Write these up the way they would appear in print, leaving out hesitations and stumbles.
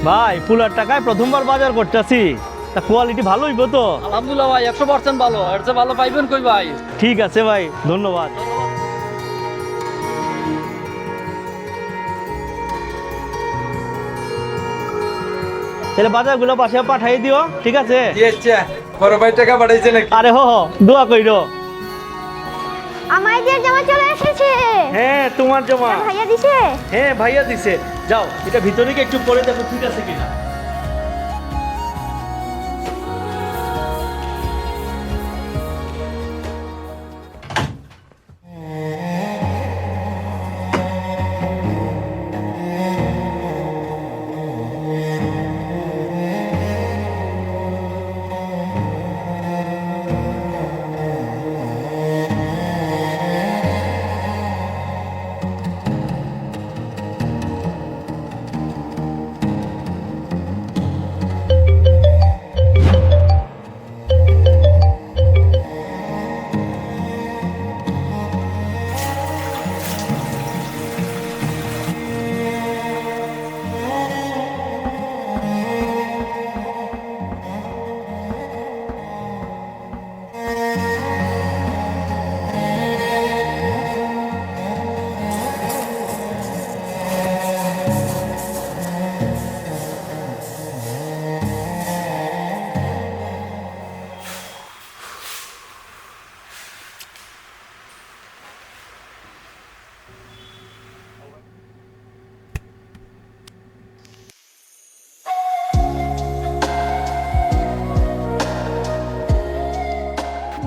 ভাই পুলার টাকায় প্রথমবার বাজার করতেছি, তা কোয়ালিটি ভালো হইব তো? আলহামদুলিল্লাহ ভাই 100% ভালো, এর চেয়ে ভালো পাইবেন কই ভাই। ঠিক আছে ভাই, ধন্যবাদ। তাহলে বাজারগুলো বাসায় পাঠিয়ে দিও, ঠিক আছে? বড় ভাই টাকা পাঠাইছে নাকি? আরে হো হো, দোয়া কইরো। আমাদের জামা চলে এসেছে। হ্যাঁ তোমার জমা। ভাইয়া দিছে? হ্যাঁ ভাইয়া দিছে। যাও এটা ভিতরে গিয়ে একটু পরে দেখো ঠিক আছে কিনা।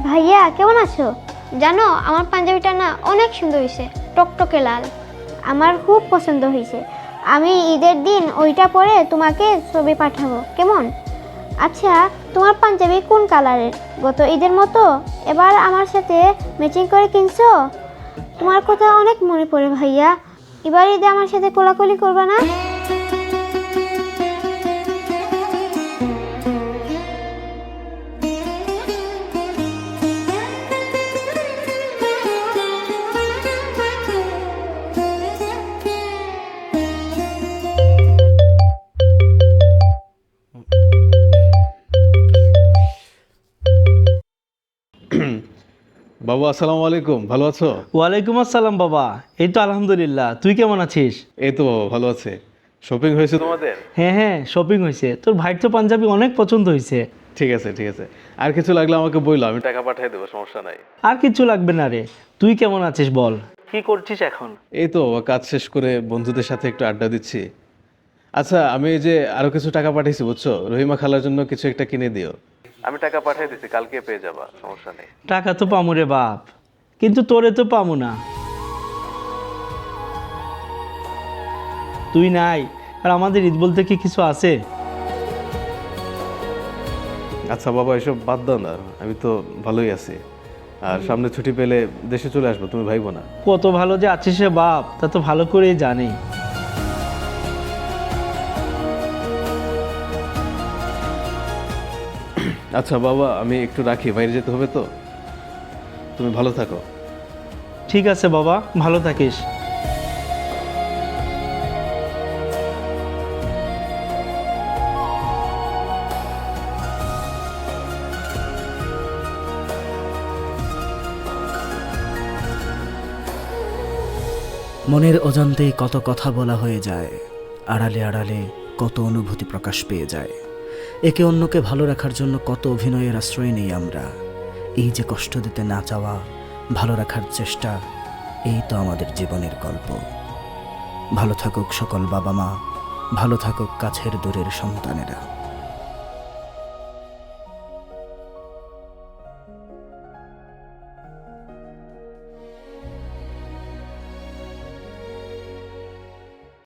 ভাইয়া কেমন আছো? জানো আমার পাঞ্জাবিটা না অনেক সুন্দর হয়েছে, টকটকে লাল, আমার খুব পছন্দ হয়েছে। আমি ঈদের দিন ওইটা পরে তোমাকে ছবি পাঠাবো, কেমন? আচ্ছা তোমার পাঞ্জাবি কোন কালারের? গত ঈদের মতো এবার আমার সাথে ম্যাচিং করে কিনছো? তোমার কথা অনেক মনে পড়ে ভাইয়া, এবার ঈদে আমার সাথে কোলাকুলি করবে না? বাবু আসসালামু আলাইকুম, ভালো আছো? ওয়ালাইকুম আসসালাম বাবা, এই তো আলহামদুলিল্লাহ। তুই কেমন আছিস? এই তো বাবা ভালো আছে। শপিং হয়েছে তোমাদের? হ্যাঁ হ্যাঁ, শপিং হয়েছে। তোর ভাইয়ের তো পাঞ্জাবি অনেক পছন্দ হয়েছে। ঠিক আছে ঠিক আছে, আর কিছু লাগলে আমাকে বললো, আমি টাকা পাঠিয়ে দেবো, সমস্যা নাই। আর কিছু লাগবে না রে। তুই কেমন আছিস বল, কি করছিস এখন? এই তো বাবা, কাজ শেষ করে বন্ধুদের সাথে একটু আড্ডা দিচ্ছি। আচ্ছা আমি এই যে আরো কিছু টাকা পাঠিয়েছি বুঝছো, রহিমা খালার জন্য কিছু একটা কিনে দিও। আমি টাকা পাঠিয়ে দিচ্ছি, কালকে পেয়ে যাবা, সমস্যা নেই। টাকা তো পামু রে বাপ, কিন্তু তোরে তো পামু না। তুই নাই আর আমাদের ঈদ বলতে কি কিছু আছে? আচ্ছা বাবা এসব বাদ দাও না, আমি তো ভালোই আছি। আর সামনে ছুটি পেলে দেশে চলে আসবো, তুমি ভাইবো না। কত ভালো যে আছিস রে বাপ, তা তো ভালো করেই জানি। আচ্ছা বাবা আমি একটু রাখি, বাইরে যেতে হবে তো। তুমি ভালো থাকো। ঠিক আছে বাবা, ভালো থাকিস। মনের অজান্তেই কত কথা বলা হয়ে যায়, আড়ালে আড়ালে কত অনুভূতি প্রকাশ পেয়ে যায়। একে অন্যকে ভালো রাখার জন্য কত অভিনয়ের আশ্রয় নেই আমরা। এই যে কষ্ট দিতে না চাওয়া, ভালো রাখার চেষ্টা, এই তো আমাদের জীবনের গল্প। ভালো থাকুক সকল বাবা মা, ভালো থাকুক কাছের দূরের সন্তানেরা।